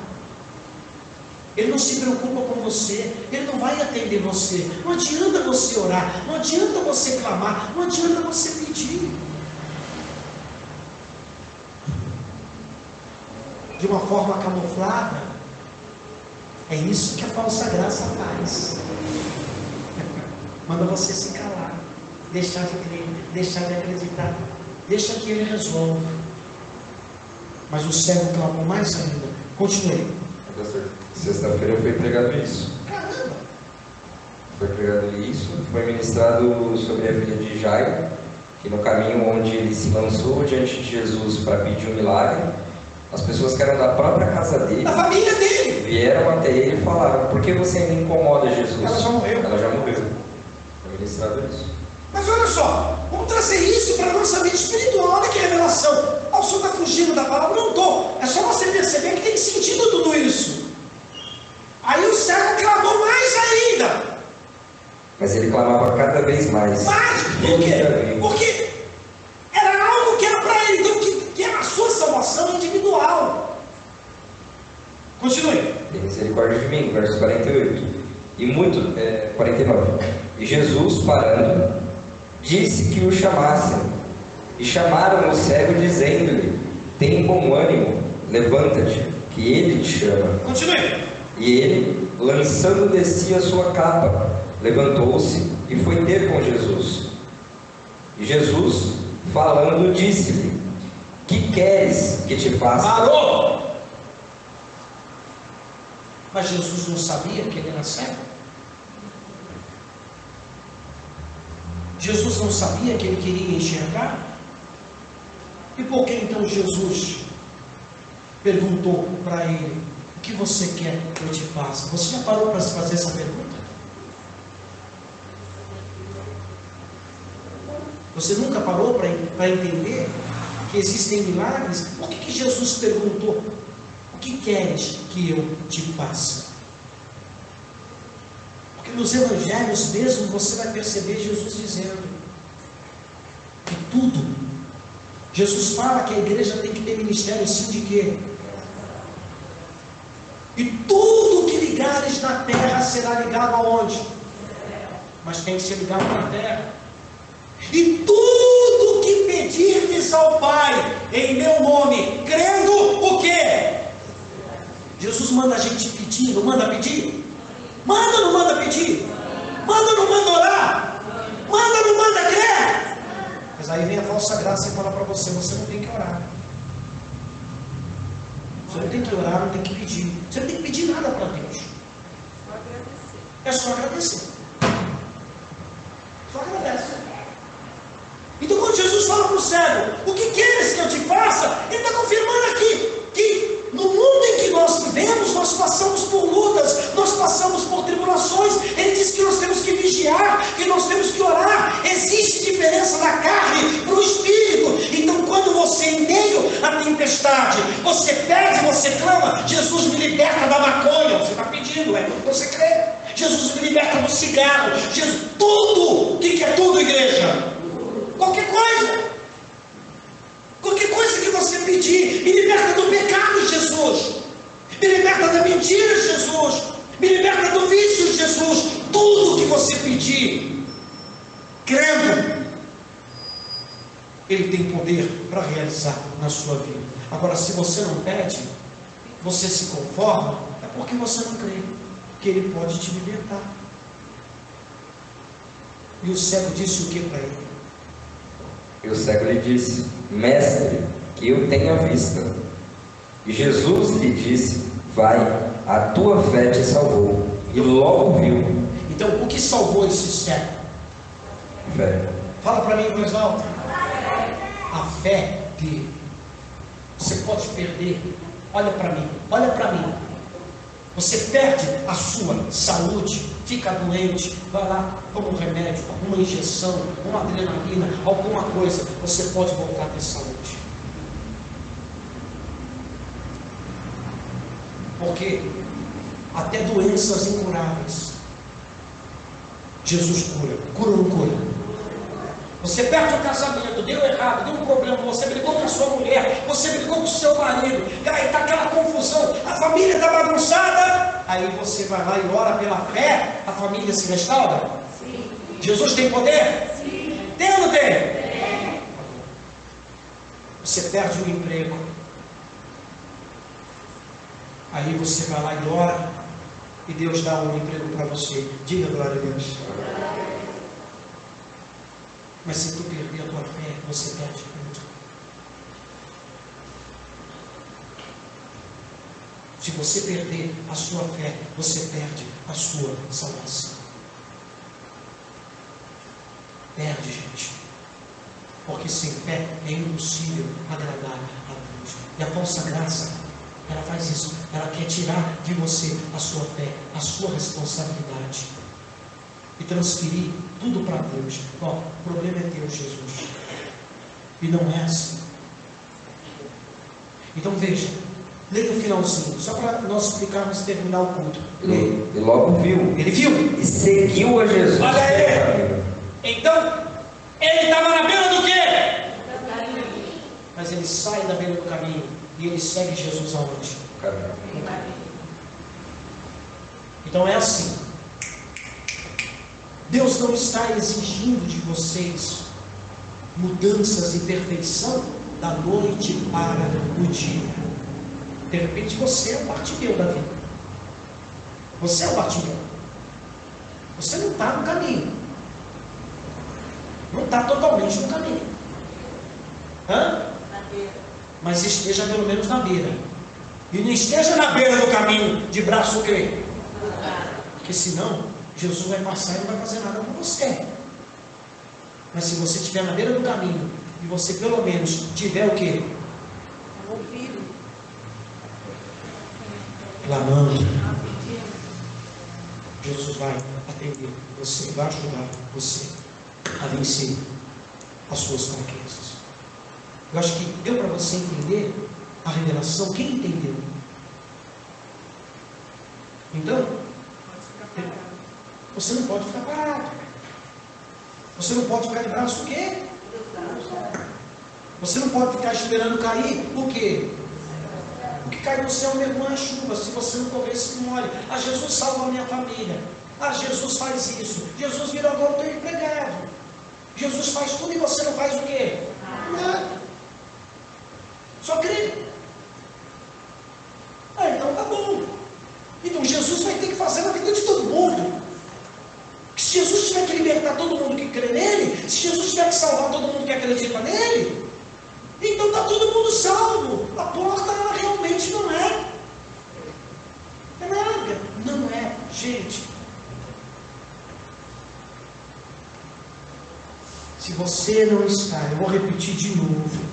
Ele não se preocupa com você, ele não vai atender você. Não adianta você orar, não adianta você clamar, não adianta você pedir. De uma forma camuflada, é isso que a falsa graça faz. Manda você se calar, deixar de crer, deixar de acreditar, deixa que ele resolva. Mas o cego clamou mais ainda. Continue. Sexta-feira foi pregado isso. Caramba! Foi pregado isso, foi ministrado sobre a filha de Jairo, que no caminho onde ele se lançou diante de Jesus para pedir um milagre, as pessoas que eram da própria casa dele, Da família dele! vieram até ele e falaram: por que você ainda incomoda Jesus? Ela já morreu. Ela já morreu. Foi ministrado isso. Mas olha só, vamos trazer isso para a nossa vida espiritual. Olha que revelação. Ah, o senhor está fugindo da palavra? Não estou. É só você perceber que tem sentido tudo isso. Aí o cego clamou mais ainda. Mas ele clamava cada vez mais. Mas, por quê? Porque era algo que era para ele, então que era a sua salvação individual. Continue. Tem misericórdia de mim, verso 48. 49. E Jesus, parando, disse que o chamassem. E chamaram o cego, dizendo-lhe: tem bom ânimo, levanta-te, que ele te chama. Continue. E ele, lançando de si a sua capa, levantou-se e foi ter com Jesus. E Jesus, falando, disse-lhe: que queres que te faça? Parou! Mas Jesus não sabia que ele era cego? Jesus não sabia que ele queria enxergar? E por que então Jesus perguntou para ele: o que você quer que eu te faça? Você já parou para se fazer essa pergunta? Você nunca parou para entender que existem milagres? Por que Jesus perguntou: o que queres que eu te faça? Porque nos evangelhos mesmo você vai perceber Jesus dizendo que tudo. Jesus fala que a igreja tem que ter ministério sim de quê? E tudo que ligares na terra será ligado aonde? Mas tem que ser ligado na terra. E tudo que pedirdes ao Pai em meu nome, crendo o quê? Jesus manda a gente pedir, não manda pedir? Manda ou não manda pedir? Manda ou não manda orar? Manda ou não manda crer? Mas aí vem a falsa graça e fala para você: você não tem que orar. Você não tem que orar, não tem que pedir. Você não tem que pedir nada para Deus. É só agradecer. Só agradece. Então quando Jesus fala para o cego: o que queres que eu te faça? Ele está confirmando aqui que no mundo em que nós vivemos, nós passamos por lutas, nós passamos por tribulações. Ele diz que nós temos que vigiar, que nós temos que orar. Existe diferença da carne para o espírito. Então quando você, em meio à tempestade, você pede, você clama: Jesus me liberta da maconha. Você está pedindo, você crê. Jesus me liberta do cigarro. Jesus, tudo. O que é tudo, igreja? Qualquer coisa que você pedir, me liberta do pecado, Jesus, me liberta da mentira, Jesus, me liberta do vício, Jesus. Tudo que você pedir, crendo, Ele tem poder para realizar na sua vida. Agora, se você não pede, você se conforma, é porque você não crê que Ele pode te libertar. E o cego disse o que para ele? E o cego lhe disse: mestre, que eu tenha vista. E Jesus lhe disse: vai, a tua fé te salvou. E logo viu. Então, o que salvou esse cego? Fé. Fala para mim mais alto. A fé dele. Você pode perder. Olha para mim, olha para mim. Você perde a sua saúde, fica doente, vai lá, toma um remédio, uma injeção, uma adrenalina, alguma coisa, você pode voltar a ter saúde. Porque até doenças incuráveis Jesus cura. Cura ou não cura? Você perde o casamento, deu errado, deu um problema, você brigou com a sua mulher, você brigou com o seu marido, aí está aquela confusão, a família está bagunçada, aí você vai lá e ora pela fé, a família se restaura? Sim. Jesus tem poder? Sim. Tem ou não tem? Tem. Você perde o emprego, aí você vai lá e ora, e Deus dá um emprego para você. Diga glória a Deus. Mas se tu perder a tua fé, você perde tudo. Se você perder a sua fé, você perde a sua salvação. Perde, gente. Porque sem fé é impossível agradar a Deus. E a falsa graça, ela faz isso. Ela quer tirar de você a sua fé, a sua responsabilidade. E transferir tudo para Deus. Ó, o problema é teu, Jesus. E não é assim. Então veja, leia o finalzinho, só para nós explicarmos e terminar o culto. E logo viu. Ele viu? E seguiu a Jesus. Olha aí! Então, ele estava na beira do quê? Mas ele sai da beira do caminho e ele segue Jesus aonde? Então é assim. Deus não está exigindo de vocês mudanças e perfeição da noite para o dia. De repente você é o Bartimeu da vida. Você é o Bartimeu. Você não está no caminho. Não está totalmente no caminho. Mas esteja pelo menos na beira. E não esteja na beira do caminho de braço crê. Porque senão Jesus vai passar e não vai fazer nada com você. Mas se você estiver na beira do caminho e você pelo menos tiver o quê? Ouvido. Clamando, Jesus vai atender você, vai ajudar você a vencer as suas fraquezas. Eu acho que deu para você entender a revelação. Quem entendeu? Então, você não pode ficar parado. Você não pode ficar de braço o quê? Você não pode ficar esperando cair. Por quê? O que cai no céu mesmo não é chuva. Se você não correr, se não olha. Ah, Jesus salva a minha família. Ah, Jesus faz isso. Jesus virou agora o teu empregado. Jesus faz tudo e você não faz o quê? Nada. Só crê. Ah, então tá bom. Então Jesus vai ter que fazer na vida de todo mundo. Se Jesus tiver que libertar todo mundo que crê nele, se Jesus tiver que salvar todo mundo que acredita nele, então está todo mundo salvo. A porta ela realmente não é. É nada. Não é, gente. Se você não está, eu vou repetir de novo.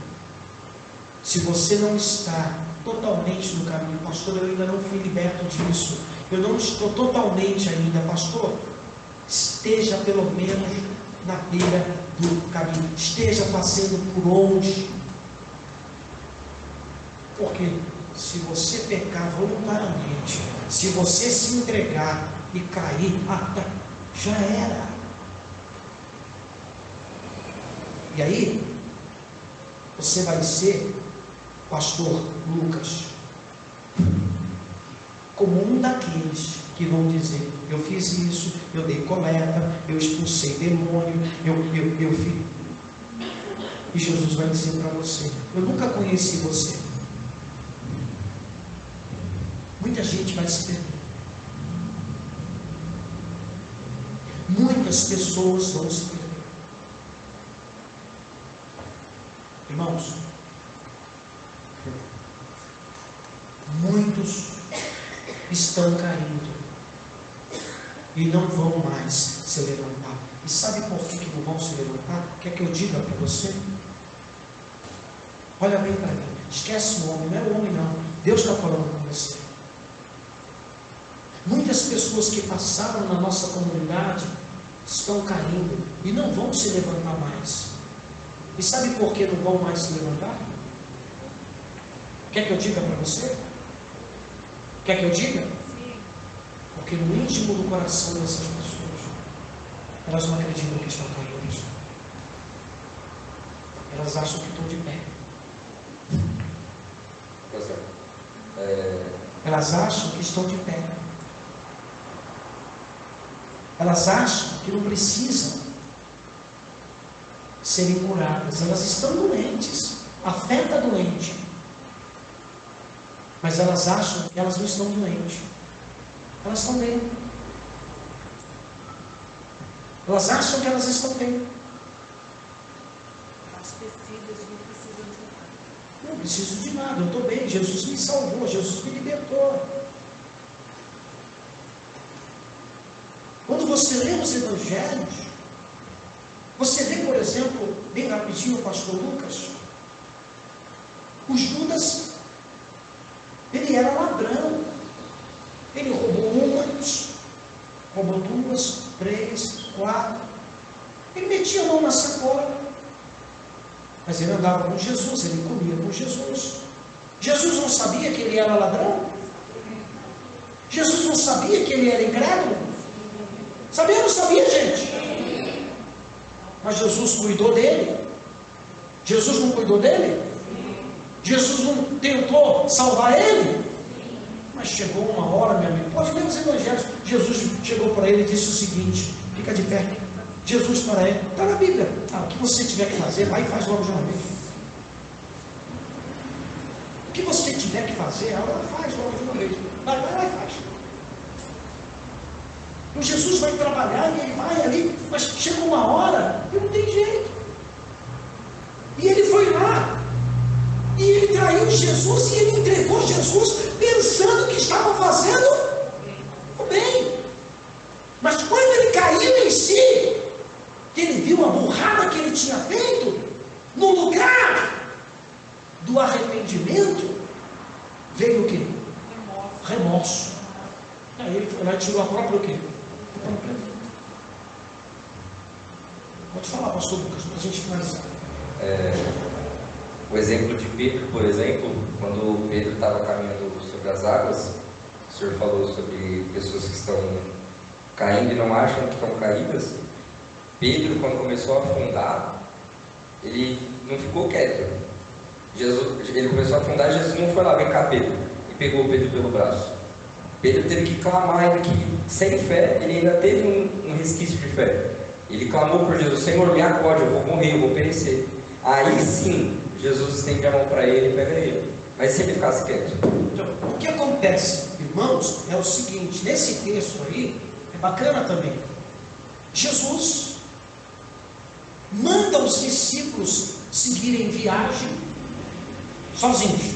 Se você não está totalmente no caminho, pastor, eu ainda não fui liberto disso. Eu não estou totalmente ainda, pastor. Esteja pelo menos na beira do caminho. Esteja passando por onde. Porque se você pecar voluntariamente, se você se entregar e cair, já era. E aí, você vai ser pastor Lucas, como um daqueles que vão dizer: eu fiz isso, eu dei coleta, eu expulsei demônio, eu fiz. E Jesus vai dizer para você: eu nunca conheci você. Muita gente vai se perder. Muitas pessoas vão se perder. Irmãos, muitos estão caindo e não vão mais se levantar. E sabe por que não vão se levantar? Quer que eu diga para você? Olha bem para mim. Esquece o homem, não é o homem não. Deus está falando com você. Muitas pessoas que passaram na nossa comunidade estão caindo e não vão se levantar mais. E sabe por que não vão mais se levantar? Quer que eu diga para você? Quer que eu diga? Sim. Porque no íntimo do coração dessas pessoas, elas não acreditam que estão caindo. Elas acham que estão de pé. Elas acham que estão de pé. Elas acham que não precisam serem curadas. Elas estão doentes. A fé está doente. Mas elas acham que elas não estão doentes. Elas estão bem. Elas acham que elas estão bem. Abastecidas não precisam de nada. Não preciso de nada, eu estou bem, Jesus me salvou, Jesus me libertou. Quando você lê os evangelhos, você vê, por exemplo, bem rapidinho o pastor Lucas, o Judas, ele era ladrão, ele roubou uma, roubou duas, três, quatro, ele metia a mão na sacola, mas ele andava com Jesus, ele comia com Jesus. Jesus não sabia que ele era ladrão? Jesus não sabia que ele era incrédulo? Sabia ou não sabia, gente? Mas Jesus cuidou dele. Jesus não cuidou dele? Jesus não tentou salvar ele? Mas chegou uma hora, meu amigo, pode ler os evangelhos. Jesus chegou para ele e disse o seguinte: fica de pé. Jesus para ele, está na Bíblia. O que você tiver que fazer, vai e faz logo de uma vez. O que você tiver que fazer, ela faz logo de uma vez. Vai lá e faz. O Jesus vai trabalhar e ele vai ali, mas chega uma hora e não tem jeito. E ele foi lá, e ele traiu Jesus, e ele entregou Jesus, pensando que estava fazendo o bem. Mas quando ele caiu em si, que ele viu a burrada que ele tinha feito, no lugar do arrependimento, veio o quê? Remorso. Aí ele foi lá e tirou a própria o quê? Pode falar, pastor Lucas, para a gente finalizar. O exemplo de Pedro, por exemplo, quando Pedro estava caminhando sobre as águas, o senhor falou sobre pessoas que estão caindo e não acham que estão caídas. Pedro, quando começou a afundar, ele não ficou quieto. Ele começou a afundar e Jesus não foi lá, vem cá, Pedro, e pegou Pedro pelo braço. Pedro teve que clamar, ainda que sem fé, ele ainda teve um resquício de fé. Ele clamou por Jesus: Senhor, me acorde, eu vou morrer, eu vou perecer. Aí sim, Jesus estende a mão para ele e pega ele. Mas se ele ficasse quieto. Então, o que acontece, irmãos, é o seguinte: nesse texto aí, é bacana também. Jesus manda os discípulos seguirem viagem sozinhos.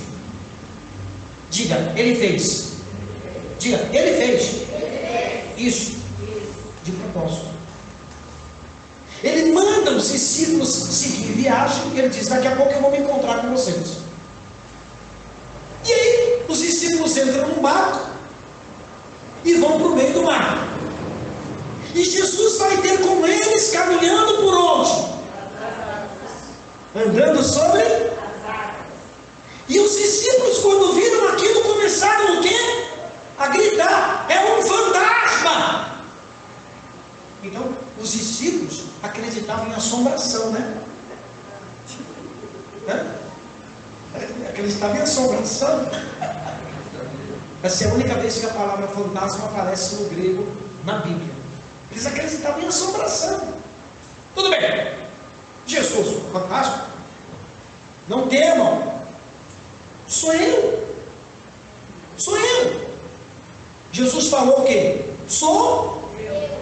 Diga, ele fez. Diga, ele fez. Isso, de propósito. Ele manda os discípulos seguir viagem, e ele diz: daqui a pouco eu vou me encontrar com vocês. E aí, os discípulos entram num barco e vão para o meio do mar. E Jesus vai ter com eles caminhando por onde? Andando sobre? E os discípulos, quando viram aquilo, começaram o quê? A gritar: é um fantasma! Então, os discípulos acreditavam em assombração, né? Acreditavam em assombração. Essa é a única vez que a palavra fantasma aparece no grego na Bíblia. Eles acreditavam em assombração. Tudo bem. Jesus, fantasma? Não temam. Sou eu. Sou eu. Jesus falou o quê? Sou eu.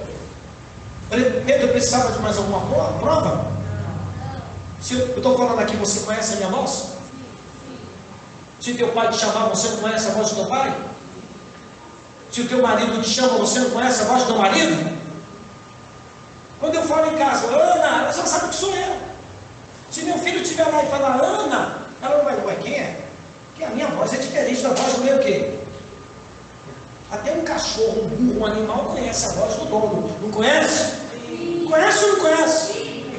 Pedro precisava de mais alguma prova? Se eu estou falando aqui, você conhece a minha voz? Se teu pai te chamar, você não conhece a voz do teu pai? Se o teu marido te chama, você não conhece a voz do teu marido? Quando eu falo em casa, Ana, ela já sabe que sou eu. Se meu filho estiver lá e falar Ana, ela não vai, ué, quem é? Porque a minha voz é diferente da voz do meu quê? Até um cachorro, um burro, um animal conhece a voz do dono. Não conhece? Sim. Conhece ou não conhece? Sim.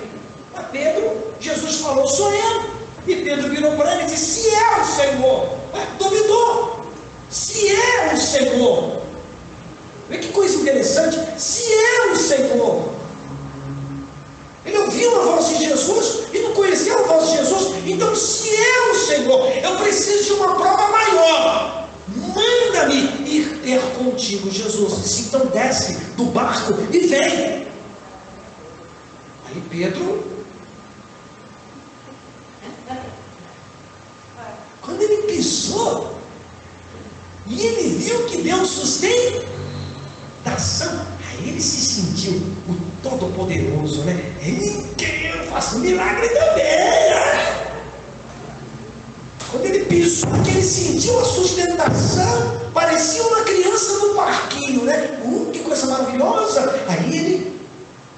Mas Pedro, Jesus falou, sou eu. E Pedro virou para ele e disse, se é o Senhor. Duvidou. Se é o Senhor. Vê que coisa interessante. Se é o Senhor. Ele ouviu a voz de Jesus e não conheceu a voz de Jesus. Então, se é o Senhor, eu preciso de uma prova maior. Manda-me ir ter contigo. Jesus disse, então desce do barco e vem. Aí Pedro, quando ele pisou e ele viu que Deus sustentação, aí ele se sentiu o Todo-Poderoso, né? Eu faço um milagre também, né? pensou que ele sentiu a sustentação, parecia uma criança no parquinho, né? Que coisa maravilhosa! Aí ele,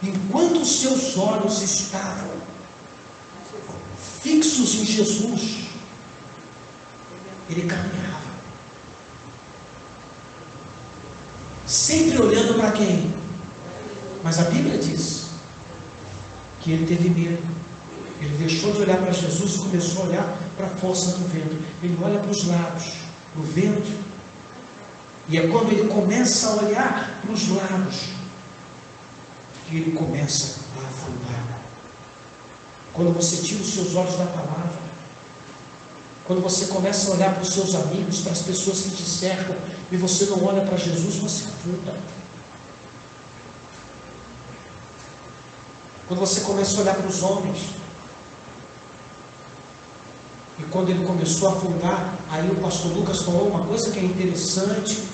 enquanto os seus olhos estavam fixos em Jesus, ele caminhava, sempre olhando para quem? Mas a Bíblia diz que ele teve medo. Ele deixou de olhar para Jesus e começou a olhar para a força do vento. Ele olha para os lados, para o vento. E é quando ele começa a olhar para os lados que ele começa a afundar. Quando você tira os seus olhos da palavra, quando você começa a olhar para os seus amigos, para as pessoas que te cercam, e você não olha para Jesus, você afunda. Quando você começa a olhar para os homens, e quando ele começou a afundar, aí o pastor Lucas falou uma coisa que é interessante.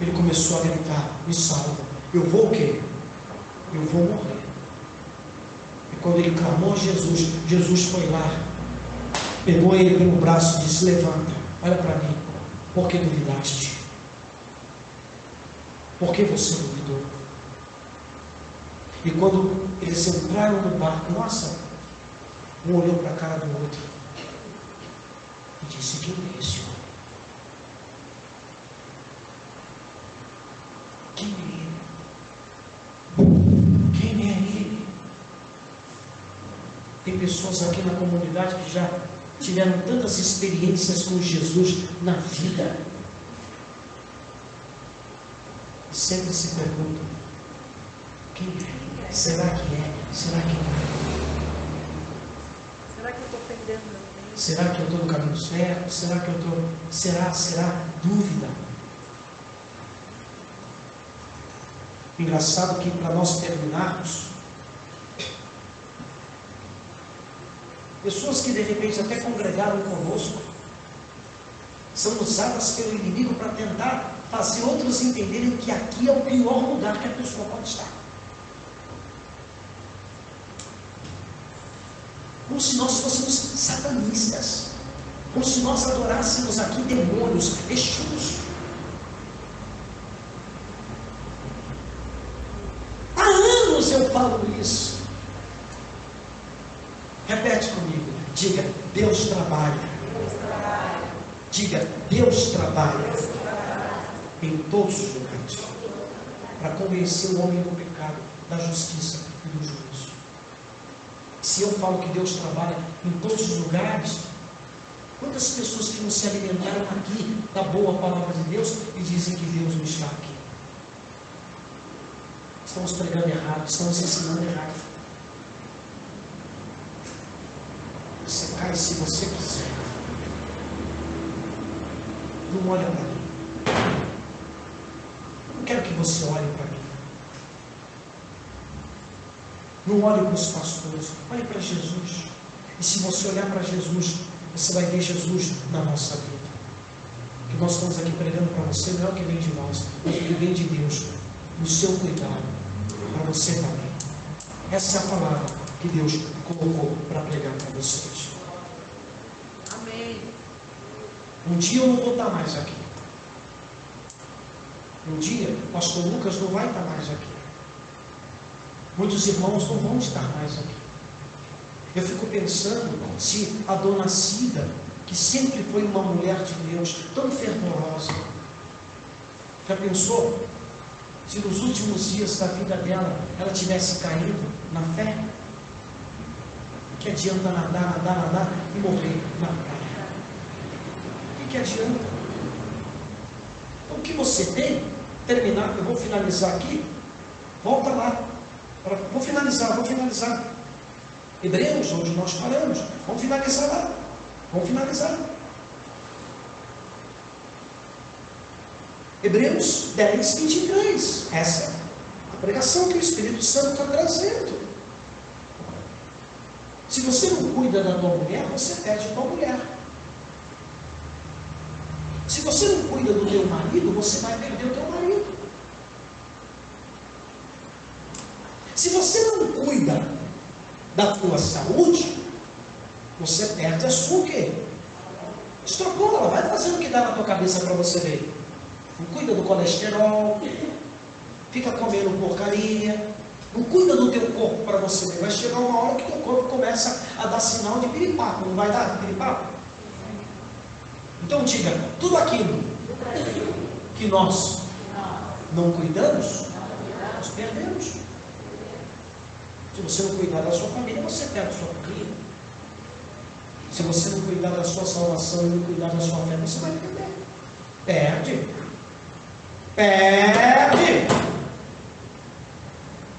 Ele começou a gritar: me salva, eu vou o quê? Eu vou morrer. E quando ele clamou a Jesus, Jesus foi lá, pegou ele pelo braço e disse: levanta, olha para mim, por que duvidaste? Por que você duvidou? E quando eles entraram no barco, nossa, um olhou para a cara do outro e disse: quem é esse homem? Quem é ele? Quem é ele? Tem pessoas aqui na comunidade que já tiveram tantas experiências com Jesus na vida e sempre se perguntam: quem é? Será que é? Será que não é? Será que eu estou perdendo meu tempo? Será que eu estou no caminho certo? Será que eu estou... Será? Dúvida. Engraçado que, para nós terminarmos, pessoas que de repente até congregaram conosco são usadas pelo inimigo para tentar fazer outros entenderem que aqui é o pior lugar que a pessoa pode estar. Como se nós fôssemos satanistas, como se nós adorássemos aqui demônios, Exus. Há anos eu falo isso. Repete comigo, diga: Deus trabalha. Diga: Deus trabalha em todos os lugares para convencer o homem do pecado, da justiça e do juízo. Se eu falo que Deus trabalha em todos os lugares, quantas pessoas que não se alimentaram aqui da boa palavra de Deus e dizem que Deus não está aqui? Estamos pregando errado, estamos ensinando errado. Você cai se você quiser. Não olha para mim. Eu não quero que você olhe para mim. Não olhe para os pastores, olhe para Jesus. E se você olhar para Jesus, você vai ver Jesus na nossa vida. O que nós estamos aqui pregando para você não é o que vem de nós, é o que vem de Deus, no seu cuidado, para você também. Essa é a palavra que Deus colocou para pregar para vocês. Amém. Um dia eu não vou estar mais aqui. Um dia o pastor Lucas não vai estar mais aqui. Muitos irmãos não vão estar mais aqui. Eu fico pensando se a dona Cida, que sempre foi uma mulher de Deus, tão fervorosa, já pensou se nos últimos dias da vida dela, ela tivesse caído na fé? Que adianta nadar e morrer na praia? O que adianta? Então, o que você tem, terminar, eu vou finalizar aqui, volta lá. Vou finalizar. Hebreus, onde nós paramos. Vamos finalizar lá. Vamos finalizar. Hebreus 10, 23. Essa é a pregação que o Espírito Santo está trazendo. Se você não cuida da tua mulher, você perde a tua mulher. Se você não cuida do teu marido, você vai perder o teu marido. Se você não cuida da tua saúde, você perde a sua o quê? Estrogola, vai fazendo o que dá na tua cabeça para você ver. Não cuida do colesterol, fica comendo porcaria, não cuida do teu corpo para você ver. Vai chegar uma hora que teu corpo começa a dar sinal de piripapo, não vai dar piripapo? Então diga, tudo aquilo que nós não cuidamos, nós perdemos. Se você não cuidar da sua família, você perde a sua família. Se você não cuidar da sua salvação e não cuidar da sua fé, você vai perder. Perde.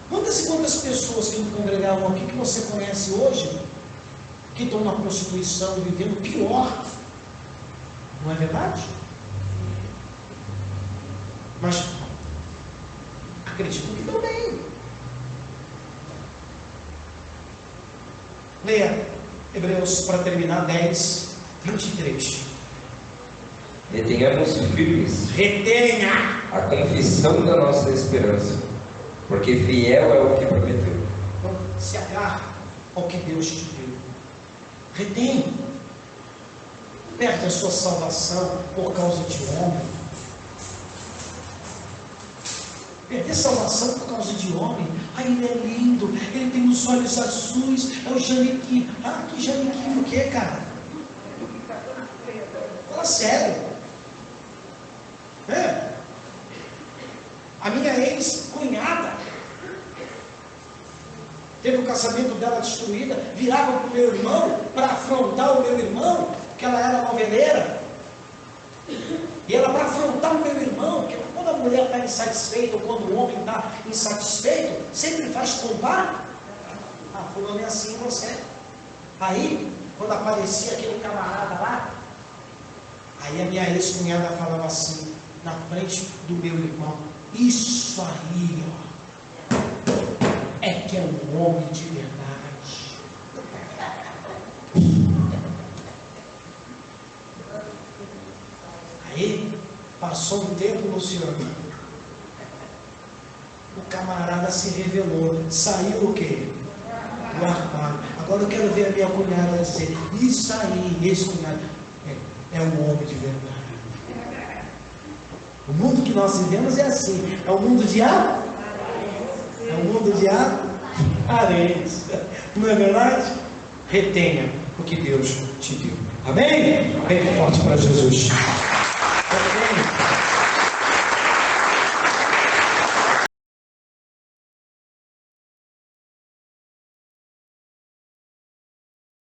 Quantas e quantas pessoas que congregavam aqui que você conhece hoje, que estão na prostituição, vivendo pior? Não é verdade? Mas acredito que também. Leia Hebreus, para terminar, 10, 23. Retenhamos firmes Retenha a confissão da nossa esperança, porque fiel é o que prometeu. Então, se agarra ao que Deus te deu. Retenha. Não perde a sua salvação por causa de homem. Perder salvação por causa de homem. Ah, ele é lindo, ele tem os olhos azuis, é o Janiquinho. Ah, que Janiquinho o quê, cara? Fala sério. A minha ex-cunhada teve o casamento dela destruída, virava para o meu irmão para afrontar o meu irmão, que ela era noveleira. E ela, para afrontar o meu irmão, que quando a mulher está insatisfeita ou quando o homem está insatisfeito, sempre faz comparar. Ah, fulano é assim você. Aí, quando aparecia aquele camarada lá, aí a minha ex-cunhada falava assim, na frente do meu irmão: isso aí, ó, é que é um homem de verdade. Aí, passou um tempo, Luciano, o camarada se revelou, saiu o quê? Do armário. Agora eu quero ver a minha cunhada dizer: isso aí, esse cunhado é um homem de verdade. O mundo que nós vivemos é assim, é um mundo de aparência. É um mundo de aparência. Não é verdade? Retenha o que Deus te deu. Amém? Bem forte para Jesus.